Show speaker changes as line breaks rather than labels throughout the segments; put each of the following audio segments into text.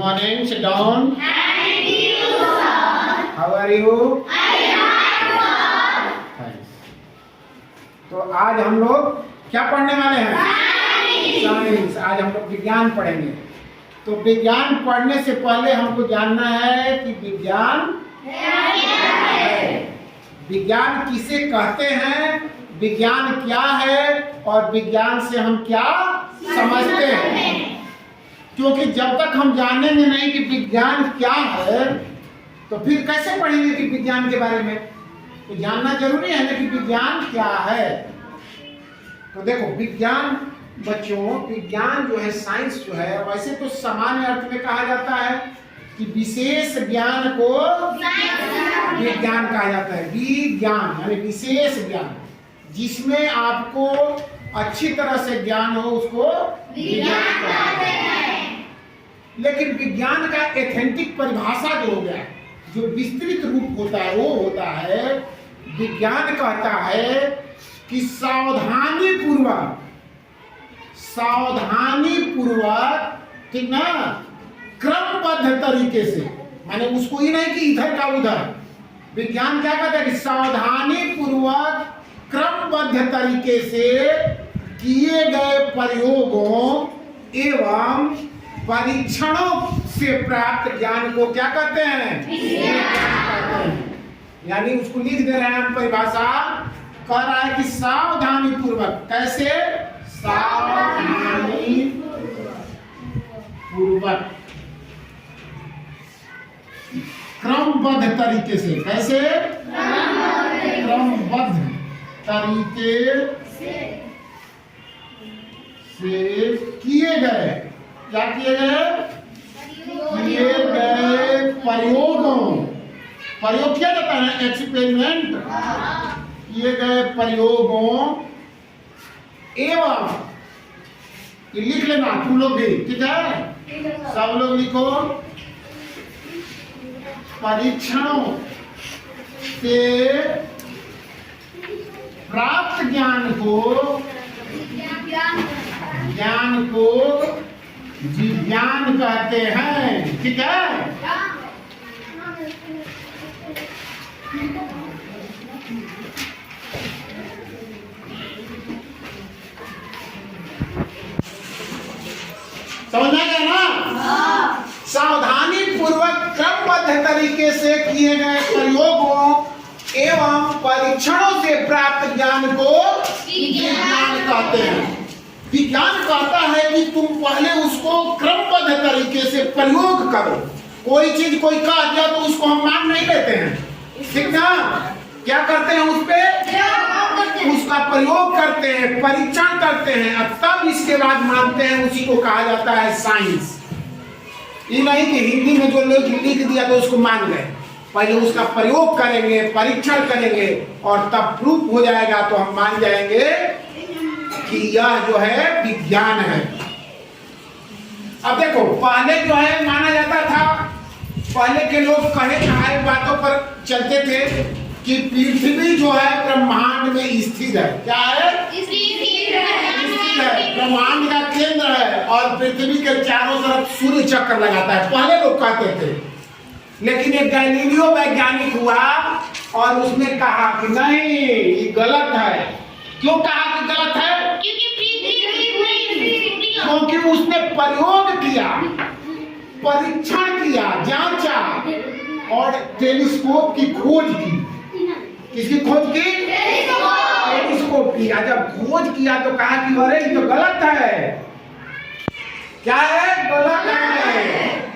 morning. Sit down.
Thank you, sir.
How are you?
I am well.
Thanks. तो आज हम लोग क्या पढ़ने वाले हैं? साइंस। आज हम लोग विज्ञान पढ़ेंगे। तो विज्ञान पढ़ने से पहले हमको जानना है कि विज्ञान है। विज्ञान किसे कहते हैं, विज्ञान क्या है और विज्ञान से हम क्या समझते हैं। क्योंकि जब तक हम जानेंगे नहीं कि विज्ञान क्या है तो फिर कैसे पढ़ेंगे कि विज्ञान के बारे में। तो जानना जरूरी है ना कि विज्ञान क्या है। तो देखो विज्ञान बच्चों, विज्ञान जो है, साइंस जो है, वैसे तो सामान्य अर्थ में कहा जाता है कि विशेष ज्ञान को विज्ञान कहा जाता है। विज्ञान यानी विशेष ज्ञान, जिसमें आपको अच्छी तरह से ज्ञान हो उसको विज्ञान कहते हैं। लेकिन विज्ञान का एथेंटिक परिभाषा जो हो गया, जो विस्तृत रूप होता है, वो होता है विज्ञान कहता है कि सावधानी पूर्वक ठीक ना, क्रमबद्ध तरीके से, माने उसको ही नहीं कि इधर का उधर। विज्ञान क्या कहता है कि सावधानी पूर्वक क्रमबद्ध तरीके से किए गए प्रयोगों एवं परीक्षणों से प्राप्त ज्ञान को क्या कहते हैं? यानी उसको लिख दे रहे हैं हम परिभाषा। कह रहा है कि सावधानी पूर्वक, कैसे? सावधानी पूर्वक क्रमबद्ध तरीके से, कैसे? क्रमबद्ध तरीके से किए गए, क्या किए गए प्रयोगों, प्रयोग किया जाता है, एक्सपेरिमेंट, किए गए प्रयोगों एवं, ये लिख लेना तुम लोग भी, ठीक है? सब लोग लिखो, परीक्षणों से प्राप्त ज्ञान को विज्ञान कहते हैं, ठीक है? समझ में गया ना? सावधानी पूर्वक क्रमबद्ध तरीके से किए गए प्रयोगों एवं परीक्षणों से प्राप्त ज्ञान को विज्ञान कहते हैं। विज्ञान कहता है कि तुम पहले उसको क्रमबद्ध तरीके से प्रयोग करो। कोई चीज कोई कह दिया तो उसको हम मान नहीं लेते हैं, ठीक ना? क्या करते हैं? उस पे उसका प्रयोग करते हैं, परीक्षण करते हैं, अब तब इसके बाद मानते हैं। उसी को कहा जाता है साइंस। ये नहीं कि हिंदी में जो लोग लिख दिया तो उसको मान गए। पहले उसका प्रयोग करेंगे, परीक्षण करेंगे और तब प्रूफ हो जाएगा तो हम मान जाएंगे कि यह जो है विज्ञान है। अब देखो, पहले जो है माना जाता था, पहले के लोग कहे कहाए बातों पर चलते थे कि पृथ्वी जो है ब्रह्मांड में स्थित है। क्या है? स्थित है, ब्रह्मांड का केंद्र है और पृथ्वी के चारों तरफ सूर्य चक्कर लगाता है, पहले लोग कहते थे। लेकिन एक गैलीलियो वैज्ञानिक हुआ और उसने कहा कि नहीं, ये गलत है। क्यों कहा कि गलत है? क्योंकि उसने प्रयोग किया, परीक्षण किया, जांचा और टेलीस्कोप की खोज की। किसकी खोज की? टेलीस्कोप की। जब खोज किया तो कहा कि अरे ये तो गलत है। क्या है? गलत है।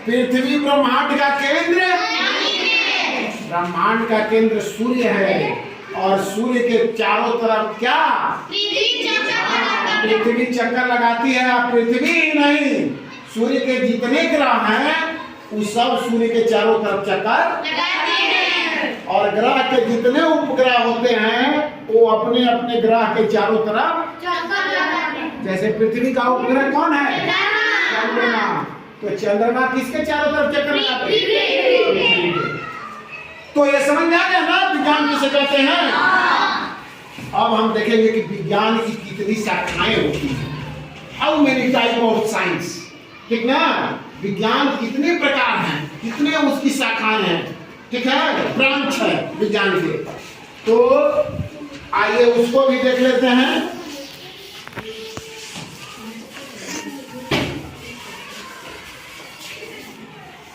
पृथ्वी ब्रह्मांड का केंद्र, ब्रह्मांड का केंद्र सूर्य है और सूर्य के चारों तरफ क्या? पृथ्वी चक्कर लगाती है। और पृथ्वी ही नहीं, सूर्य के जितने ग्रह हैं वो सब सूर्य के चारों तरफ चक्कर लगाते हैं। और ग्रह के जितने उपग्रह होते हैं वो अपने अपने ग्रह के चारों तरफ चक्कर लगाते हैं। जैसे पृथ्वी का उपग्रह कौन है? चंद्रमा। तो चंद्रमा किसके चारों तरफ चक्कर लगाते हैं? तो ये समझ में आ गया ना विज्ञान किसे कहते हैं? अब हम देखेंगे कि विज्ञान की कितनी शाखाएं होती हैं। How many type of science, ठीक ना? विज्ञान कितने प्रकार हैं, कितने उसकी शाखाएं हैं, ठीक है, ब्रांच है विज्ञान के। तो आइए उसको भी देख लेते हैं।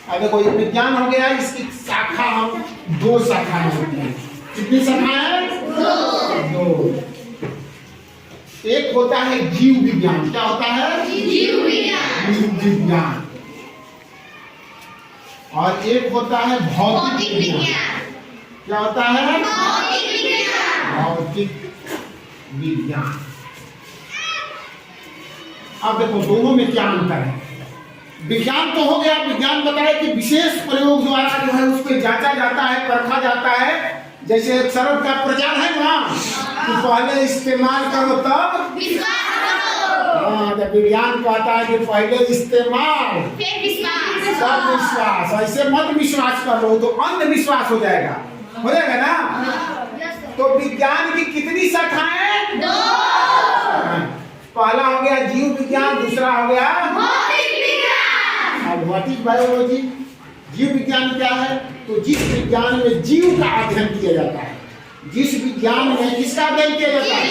अब देखो ये विज्ञान हो गया, इसकी शाखा हम 2 शाखाएं होती हैं। कितनी शाखाएं? 2। एक होता है जीव विज्ञान। क्या होता है?
जीव विज्ञान।
जीव विज्ञान। और एक होता है भौतिक विज्ञान। क्या होता है?
भौतिक विज्ञान।
भौतिक विज्ञान। अब देखो दोनों में क्या अंतर है। विज्ञान तो हो गया, विज्ञान बताया कि विशेष प्रयोग द्वारा जो है उसको जांचा जाता है, परखा जाता है। जैसे एक शराब का प्रचार है ना, तो पहले इस्तेमाल करो तब
विश्वास करो।
हाँ, तो विज्ञान कहता है कि पहले इस्तेमाल
फिर विश्वास।
सब विश्वास। ऐसे मत विश्वास करो तो अंधविश्वास हो जाएगा ना। तो विज्ञान की कितनी शाखाएं?
2।
पहला हो गया जीव विज्ञान, दूसरा हो गया
भौतिक विज्ञान।
अब भौतिक बायोलॉजी। जीव विज्ञान क्या है? तो जिस विज्ञान में जीव का अध्ययन किया जाता है, जिस विज्ञान में किसका अध्ययन किया जाता है?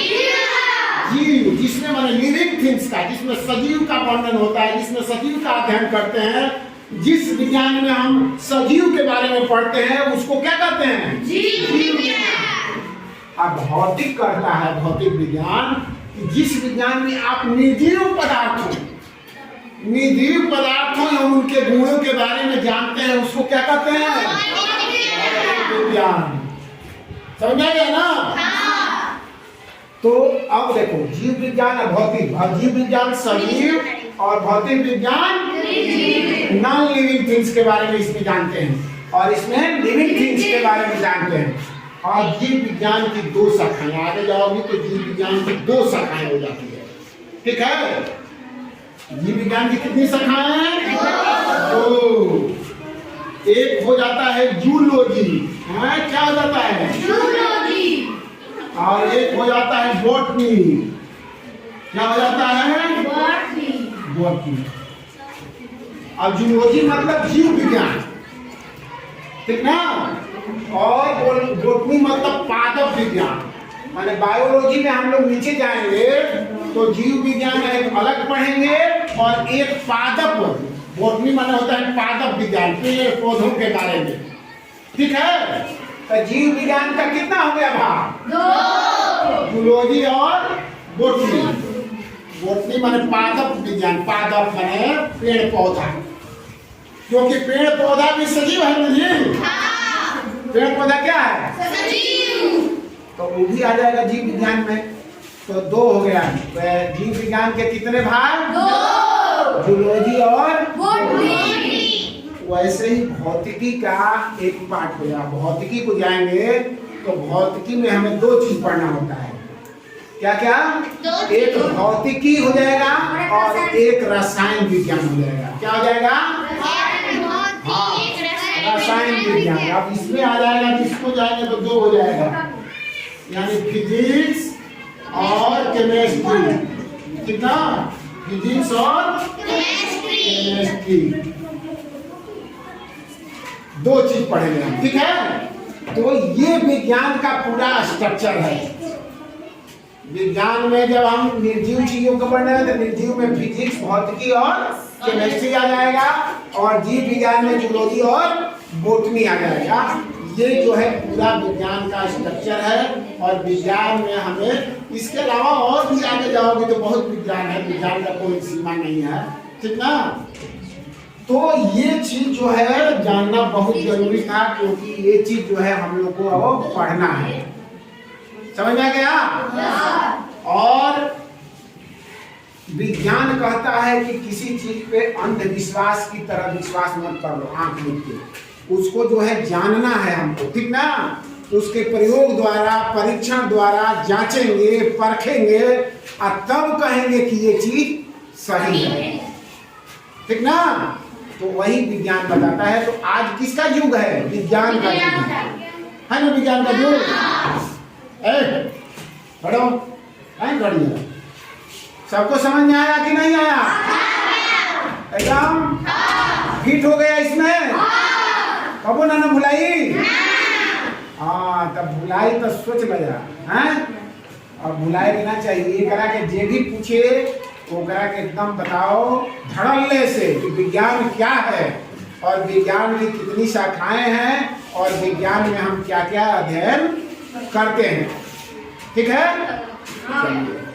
जीव। जिसमें माने लिविंग थिंग्स का, जिसमें सजीव का वर्णन होता है, जिसमें सजीव का अध्ययन करते हैं। जिस विज्ञान में हम सजीव के बारे में पढ़ते हैं उसको क्या कहते हैं?
जीव विज्ञान।
अब भौतिक करता है भौतिक विज्ञान कि जिस विज्ञान में आप निर्जीव पदार्थों एवं उनके गुणों के बारे में जानते हैं उसको क्या कहते हैं? विज्ञान। समझ में गया ना? तो अब देखो जीव विज्ञान और भौतिक। जीव विज्ञान सजीव और भौतिक विज्ञान नॉन लिविंग थिंग्स के बारे में इसमें जानते हैं, और इसमें लिविंग थिंग्स के बारे में जानते हैं। और जीव विज्ञान की 2 शाखाएं, आगे जाओगी तो जीव विज्ञान की 2 शाखाएं हो जाती है, ठीक है। जीव विज्ञान की कितनी शाखाएं हैं? 2। एक हो जाता है जूलॉजी। क्या हो जाता है?
जूलॉजी।
और एक हो जाता है बॉटनी। क्या हो जाता है? बॉटनी। अब जूलॉजी मतलब जीव विज्ञान, ठीक ना। और बॉटनी मतलब पादप विज्ञान। माने बायोलॉजी में हम लोग नीचे जाएंगे तो जीव विज्ञान एक अलग पढ़ेंगे और एक पादप, बॉटनी माने होता है पादप विज्ञान, पेड़ पौधों के बारे में, ठीक है। तो जीव विज्ञान का कितना हो गया भाग?
2।
जूलॉजी और बॉटनी। बॉटनी माने पादप विज्ञान, पादप माने पेड़ पौधा, क्योंकि पेड़ पौधा भी सजीव है ना जी। पेड़ पौधा क्या है?
सजीव।
तो वो भी आ जाएगा जीव विज्ञान में। तो 2 हो गया। जीव विज्ञान के कितने भाग?
2।
जूलॉजी और
बॉटनी।
वैसे ही भौतिकी का एक पार्ट हो गया। भौतिकी को जाएंगे तो भौतिकी में हमें 2 चीज पढ़ना होता है। क्या क्या? एक भौतिकी हो जाएगा और एक रसायन विज्ञान हो जाएगा। क्या हो जाएगा? हाँ, रसायन विज्ञान। अब इसमें आ जाएगा, जिसको जाएंगे तो 2 हो जाएगा, यानी फिजिक्स और केमिस्ट्री। कितना? फिजिक्स और केमिस्ट्री। 2 चीज पढ़ेंगे हम, ठीक है। तो ये विज्ञान का पूरा स्ट्रक्चर है। विज्ञान में जब हम निर्जीव चीजों को पढ़ रहे हैं तो निर्जीव में फिजिक्स, भौतिकी और केमिस्ट्री आ जाएगा, और जीव विज्ञान में जूलॉजी और बॉटनी आ जाएगा। ये जो है पूरा विज्ञान का स्ट्रक्चर है। और विज्ञान में हमें इसके अलावा और भी आगे जाओगे तो बहुत विज्ञान है, विज्ञान का कोई सीमा नहीं है, ठीक ना। तो ये चीज जो है जानना बहुत जरूरी था, क्योंकि ये चीज जो है हम लोग को अब पढ़ना है। समझ में आ गया? और विज्ञान कहता है कि किसी चीज पे अंधविश्वास की तरह विश्वास मत कर लो आंख मूंद के। उसको जो है जानना है हमको, ठीक ना। उसके प्रयोग द्वारा, परीक्षण द्वारा जांचेंगे, परखेंगे और तब कहेंगे कि ये चीज सही है, ठीक ना। तो वही विज्ञान बताता है। तो आज किसका युग है? विज्ञान का युग है ना। विज्ञान का युग। पढ़ो, बढ़िया। सबको समझ में आया कि नहीं आया? एकदम फिट हो गया इसमें? कबो ना भुलाई। हाँ तब भुलाई तो सोच लगा हैं और भुलाई लेना चाहिए। करा के जे भी पूछे वो करा के एकदम बताओ धड़ल्ले से कि विज्ञान क्या है और विज्ञान की कितनी शाखाएं हैं और विज्ञान में हम क्या क्या अध्ययन करते हैं। ठीक है? चलिए।